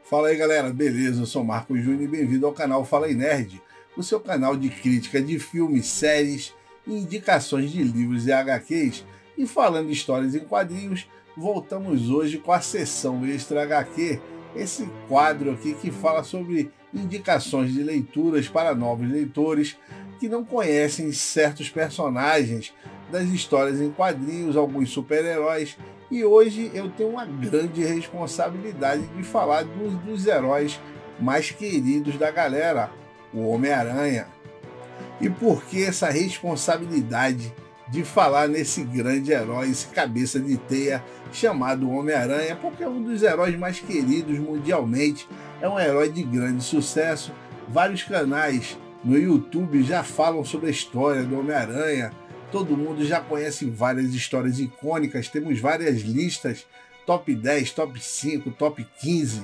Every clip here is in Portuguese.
Fala aí galera, beleza? Eu sou Marcos Júnior e bem-vindo ao canal Fala aí Nerd, o seu canal de crítica de filmes, séries e indicações de livros e HQs. E falando de histórias em quadrinhos, voltamos hoje com a sessão Extra HQ, esse quadro aqui que fala sobre indicações de leituras para novos leitores que não conhecem certos personagens das histórias em quadrinhos, alguns super-heróis. E hoje eu tenho uma grande responsabilidade de falar dos heróis mais queridos da galera, o Homem-Aranha. E por que essa responsabilidade de falar nesse grande herói, esse cabeça de teia chamado Homem-Aranha? Porque é um dos heróis mais queridos mundialmente, é um herói de grande sucesso. Vários canais no YouTube já falam sobre a história do Homem-Aranha. Todo mundo já conhece várias histórias icônicas, temos várias listas, top 10, top 5, top 15,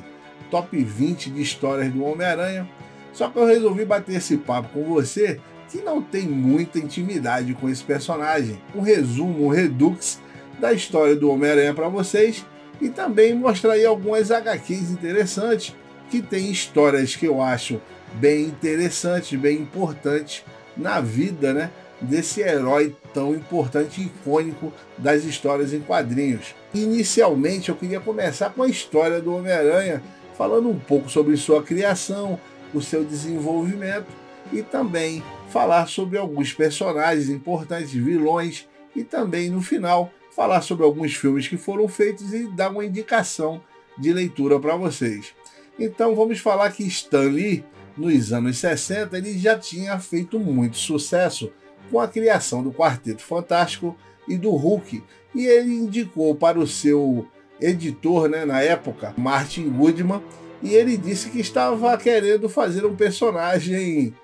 top 20 de histórias do Homem-Aranha. Só que eu resolvi bater esse papo com você que não tem muita intimidade com esse personagem. Um resumo, um redux da história do Homem-Aranha para vocês e também mostrar aí algumas HQs interessantes que tem histórias que eu acho bem interessantes, bem importantes na vida, né, desse herói tão importante e icônico das histórias em quadrinhos. Inicialmente eu queria começar com a história do Homem-Aranha, falando um pouco sobre sua criação, o seu desenvolvimento e também falar sobre alguns personagens importantes, vilões, e também no final falar sobre alguns filmes que foram feitos e dar uma indicação de leitura para vocês. Então vamos falar que Stan Lee, nos anos 60, ele já tinha feito muito sucesso com a criação do Quarteto Fantástico e do Hulk, e ele indicou para o seu editor, né, na época, Martin Goodman, e ele disse que estava querendo fazer um personagem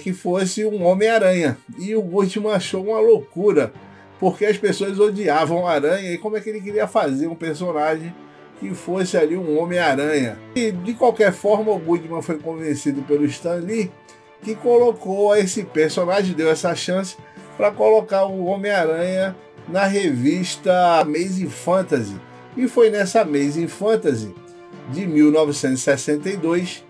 que fosse um Homem-Aranha, e o Goodman achou uma loucura, porque as pessoas odiavam a Aranha, e como é que ele queria fazer um personagem que fosse ali um Homem-Aranha? E de qualquer forma o Goodman foi convencido pelo Stan Lee, que colocou esse personagem, deu essa chance para colocar o Homem-Aranha na revista Amazing Fantasy. E foi nessa Amazing Fantasy de 1962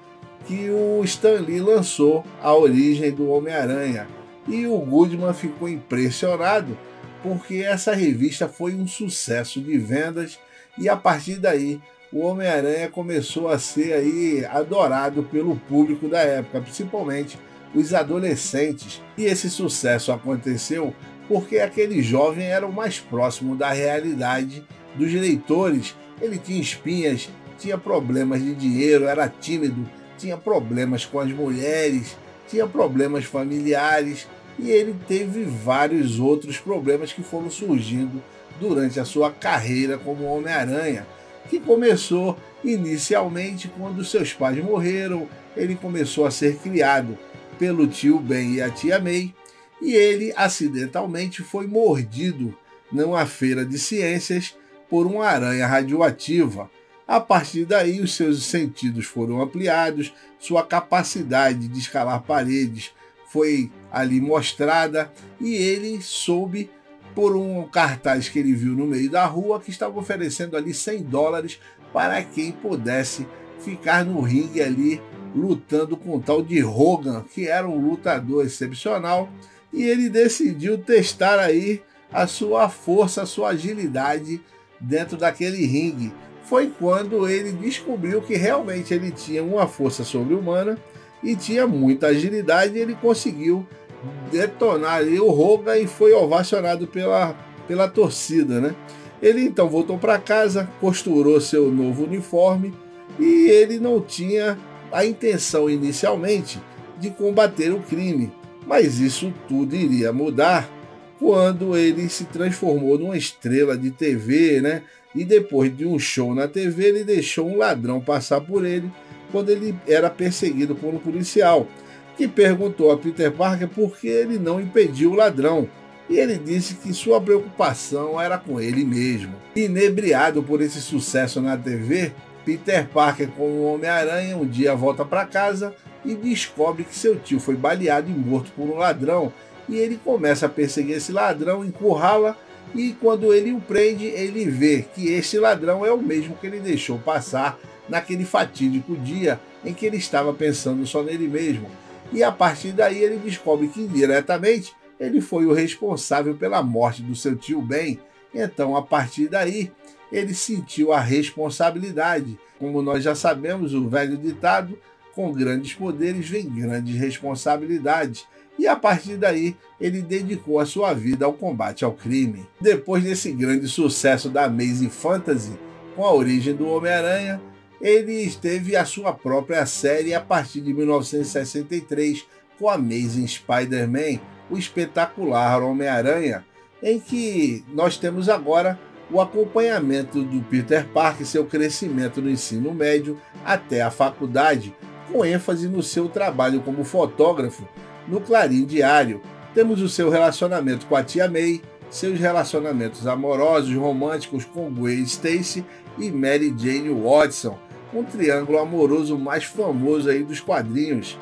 que o Stan Lee lançou a origem do Homem-Aranha. E o Goodman ficou impressionado porque essa revista foi um sucesso de vendas e a partir daí o Homem-Aranha começou a ser aí adorado pelo público da época, principalmente os adolescentes. E esse sucesso aconteceu porque aquele jovem era o mais próximo da realidade dos leitores. Ele tinha espinhas, tinha problemas de dinheiro, era tímido, tinha problemas com as mulheres, tinha problemas familiares e ele teve vários outros problemas que foram surgindo durante a sua carreira como Homem-Aranha, que começou inicialmente quando seus pais morreram. Ele começou a ser criado pelo tio Ben e a tia May, e ele acidentalmente foi mordido numa feira de ciências por uma aranha radioativa. A partir daí os seus sentidos foram ampliados, sua capacidade de escalar paredes foi ali mostrada e ele soube por um cartaz que ele viu no meio da rua que estava oferecendo ali $100 para quem pudesse ficar no ringue ali lutando com o tal de Hogan, que era um lutador excepcional, e ele decidiu testar aí a sua força, a sua agilidade dentro daquele ringue. Foi quando ele descobriu que realmente ele tinha uma força sobre-humana e tinha muita agilidade, e ele conseguiu detonar ali o Hogan e foi ovacionado pela torcida, né? Ele então voltou para casa, costurou seu novo uniforme e ele não tinha a intenção inicialmente de combater o crime, mas isso tudo iria mudar quando ele se transformou numa estrela de TV, né? E depois de um show na TV, ele deixou um ladrão passar por ele quando ele era perseguido por um policial, que perguntou a Peter Parker por que ele não impediu o ladrão. E ele disse que sua preocupação era com ele mesmo. Inebriado por esse sucesso na TV, Peter Parker, como Homem-Aranha, um dia volta para casa e descobre que seu tio foi baleado e morto por um ladrão. E ele começa a perseguir esse ladrão, encurrala, e quando ele o prende, ele vê que este ladrão é o mesmo que ele deixou passar naquele fatídico dia em que ele estava pensando só nele mesmo. E a partir daí ele descobre que indiretamente ele foi o responsável pela morte do seu tio Ben. Então, a partir daí, ele sentiu a responsabilidade. Como nós já sabemos, o velho ditado, com grandes poderes vem grandes responsabilidades. E a partir daí, ele dedicou a sua vida ao combate ao crime. Depois desse grande sucesso da Amazing Fantasy, com a origem do Homem-Aranha, ele teve a sua própria série a partir de 1963, com Amazing Spider-Man, o espetacular Homem-Aranha, em que nós temos agora o acompanhamento do Peter Parker, seu crescimento no ensino médio até a faculdade, com ênfase no seu trabalho como fotógrafo no Clarim Diário. Temos o seu relacionamento com a tia May, seus relacionamentos amorosos, românticos com Gwen Stacy e Mary Jane Watson, um triângulo amoroso mais famoso aí dos quadrinhos.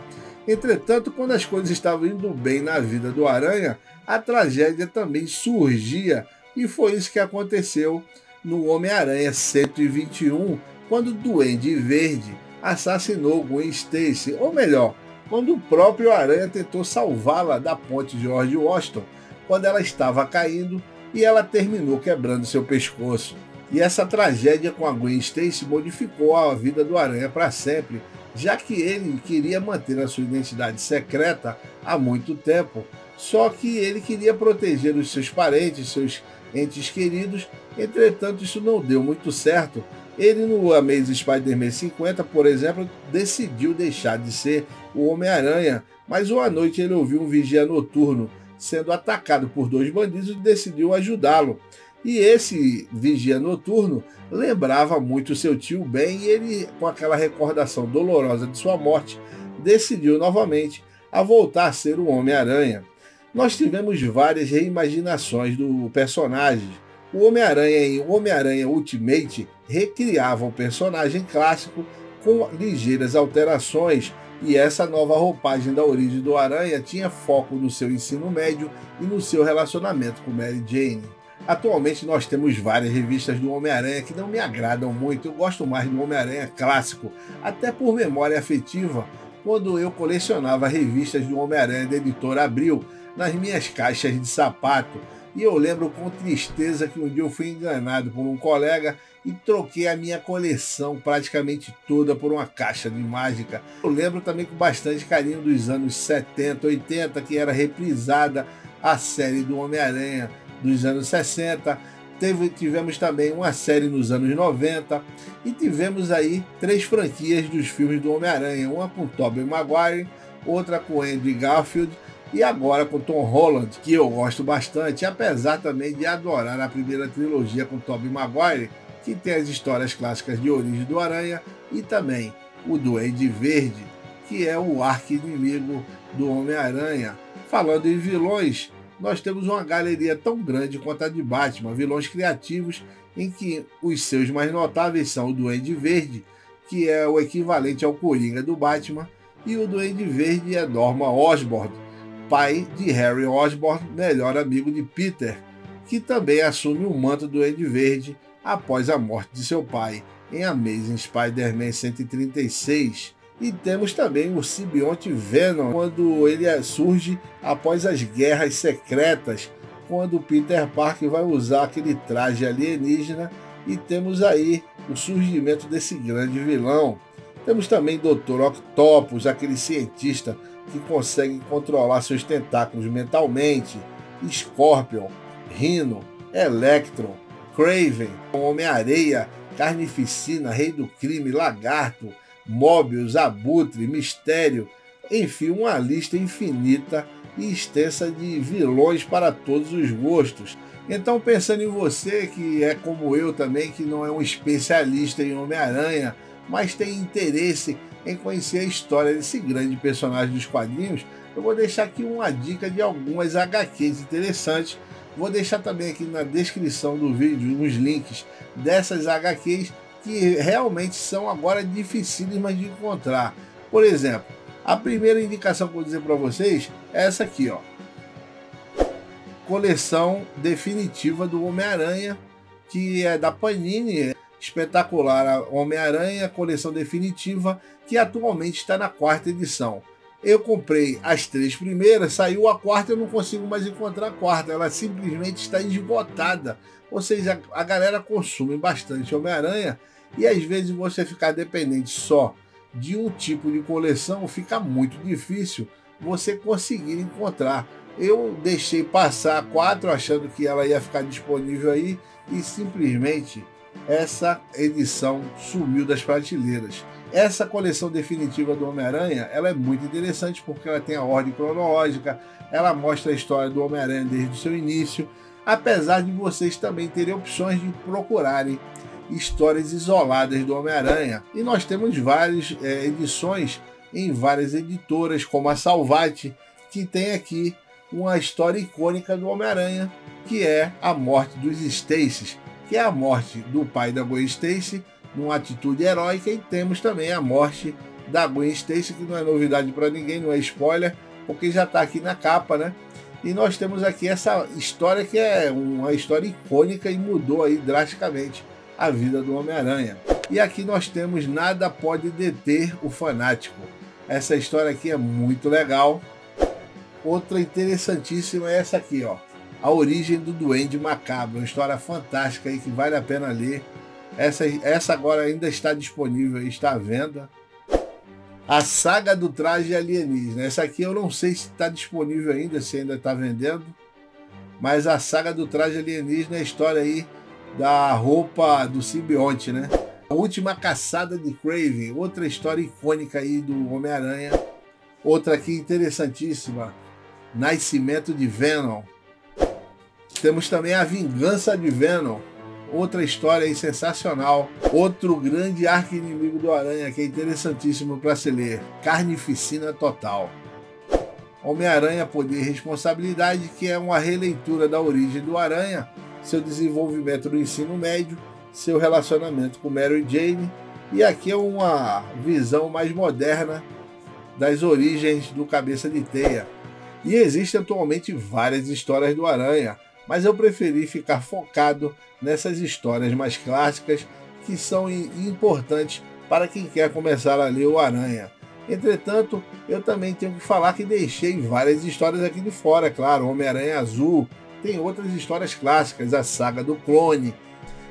Entretanto, quando as coisas estavam indo bem na vida do Aranha, a tragédia também surgia, e foi isso que aconteceu no Homem-Aranha 121, quando o Duende Verde assassinou Gwen Stacy, ou melhor, quando o próprio Aranha tentou salvá-la da ponte George Washington, quando ela estava caindo e ela terminou quebrando seu pescoço. E essa tragédia com a Gwen Stacy modificou a vida do Aranha para sempre, já que ele queria manter a sua identidade secreta há muito tempo, só que ele queria proteger os seus parentes, seus entes queridos. Entretanto, isso não deu muito certo. Ele, no Amazing Spider-Man 50, por exemplo, decidiu deixar de ser o Homem-Aranha, mas uma noite ele ouviu um vigia noturno sendo atacado por dois bandidos e decidiu ajudá-lo. E esse vigia noturno lembrava muito seu tio Ben, e ele, com aquela recordação dolorosa de sua morte, decidiu novamente a voltar a ser o Homem-Aranha. Nós tivemos várias reimaginações do personagem. O Homem-Aranha em Homem-Aranha Ultimate recriava o personagem clássico com ligeiras alterações, e essa nova roupagem da origem do Aranha tinha foco no seu ensino médio e no seu relacionamento com Mary Jane. Atualmente nós temos várias revistas do Homem-Aranha que não me agradam muito. Eu gosto mais do Homem-Aranha clássico, até por memória afetiva, quando eu colecionava revistas do Homem-Aranha da editora Abril nas minhas caixas de sapato. E eu lembro com tristeza que um dia eu fui enganado por um colega e troquei a minha coleção praticamente toda por uma caixa de mágica. Eu lembro também com bastante carinho dos anos 70, 80, que era reprisada a série do Homem-Aranha dos anos 60. Tivemos também uma série nos anos 90 e tivemos aí 3 franquias dos filmes do Homem-Aranha, uma com Tobey Maguire, outra com Andrew Garfield e agora com Tom Holland, que eu gosto bastante, apesar também de adorar a primeira trilogia com Tobey Maguire, que tem as histórias clássicas de origem do Aranha, e também o Duende Verde, que é o arqui-inimigo do Homem-Aranha. Falando em vilões, nós temos uma galeria tão grande quanto a de Batman, vilões criativos, em que os seus mais notáveis são o Duende Verde, que é o equivalente ao Coringa do Batman, e o Duende Verde é Norman Osborn, pai de Harry Osborn, melhor amigo de Peter, que também assume o manto do Duende Verde após a morte de seu pai em Amazing Spider-Man 136. E temos também o simbionte Venom, quando ele surge após as guerras secretas, quando Peter Parker vai usar aquele traje alienígena, e temos aí o surgimento desse grande vilão. Temos também Dr. Octopus, aquele cientista que consegue controlar seus tentáculos mentalmente, Scorpion, Rhino, Electron, Kraven, Homem-Areia, Carnificina, Rei do Crime, Lagarto, Mobius, Abutre, Mistério, enfim, uma lista infinita e extensa de vilões para todos os gostos. Então, pensando em você, que é como eu também, que não é um especialista em Homem-Aranha, mas tem interesse em conhecer a história desse grande personagem dos quadrinhos, eu vou deixar aqui uma dica de algumas HQs interessantes. Vou deixar também aqui na descrição do vídeo uns links dessas HQs que realmente são agora dificílimas de encontrar. Por exemplo, a primeira indicação que eu vou dizer para vocês é essa aqui, ó. Coleção definitiva do Homem-Aranha, que é da Panini. espetacular Homem-Aranha, coleção definitiva, que atualmente está na 4ª edição. Eu comprei as 3 primeiras, saiu a 4ª, eu não consigo mais encontrar a 4ª, ela simplesmente está esgotada. Ou seja, a galera consome bastante Homem-Aranha e às vezes você ficar dependente só de um tipo de coleção, fica muito difícil você conseguir encontrar. Eu deixei passar a 4 achando que ela ia ficar disponível aí e simplesmente essa edição sumiu das prateleiras. Essa coleção definitiva do Homem-Aranha, ela é muito interessante porque ela tem a ordem cronológica, ela mostra a história do Homem-Aranha desde o seu início, apesar de vocês também terem opções de procurarem histórias isoladas do Homem-Aranha. E nós temos várias edições em várias editoras, como a Salvat, que tem aqui uma história icônica do Homem-Aranha, que é a morte dos Stacys, que é a morte do pai da Gwen Stacy, numa atitude heróica, e temos também a morte da Gwen Stacy, que não é novidade para ninguém, não é spoiler, porque já está aqui na capa, né? E nós temos aqui essa história que é uma história icônica e mudou aí drasticamente a vida do Homem-Aranha. E aqui nós temos Nada Pode Deter o Fanático. Essa história aqui é muito legal. Outra interessantíssima é essa aqui, ó. A Origem do Duende Macabro, uma história fantástica aí que vale a pena ler. Essa agora ainda está disponível, está à venda. A Saga do Traje Alienígena. Essa aqui eu não sei se está disponível ainda, se ainda está vendendo. Mas a Saga do Traje Alienígena é a história aí da roupa do simbionte, né? A Última Caçada de Kraven, outra história icônica aí do Homem-Aranha. Outra aqui interessantíssima, Nascimento de Venom. Temos também A Vingança de Venom, outra história aí sensacional. Outro grande arqui-inimigo do Aranha que é interessantíssimo para se ler, Carnificina Total. Homem-Aranha, Poder e Responsabilidade, que é uma releitura da origem do Aranha, seu desenvolvimento no ensino médio, seu relacionamento com Mary Jane, e aqui é uma visão mais moderna das origens do Cabeça de Teia. E existem atualmente várias histórias do Aranha, mas eu preferi ficar focado nessas histórias mais clássicas que são importantes para quem quer começar a ler o Aranha. Entretanto, eu também tenho que falar que deixei várias histórias aqui de fora, é claro, Homem-Aranha Azul, tem outras histórias clássicas, a Saga do Clone.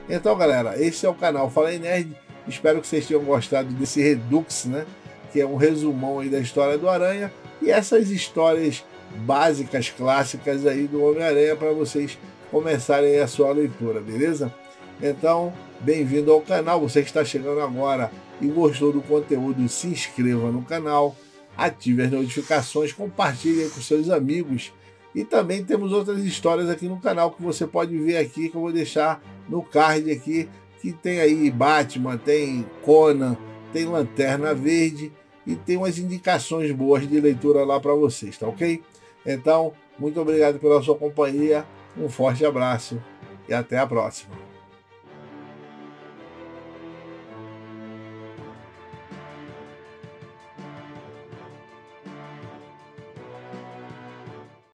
Então, galera, esse é o canal Fala aí Nerd, espero que vocês tenham gostado desse Redux, né? Que é um resumão aí da história do Aranha e essas histórias básicas, clássicas aí do Homem-Aranha para vocês começarem a sua leitura, beleza? Então, bem-vindo ao canal, você que está chegando agora e gostou do conteúdo, se inscreva no canal, ative as notificações, compartilhe aí com seus amigos e também temos outras histórias aqui no canal que você pode ver aqui, que eu vou deixar no card aqui, que tem aí Batman, tem Conan, tem Lanterna Verde e tem umas indicações boas de leitura lá para vocês, tá ok? Então, muito obrigado pela sua companhia, um forte abraço e até a próxima.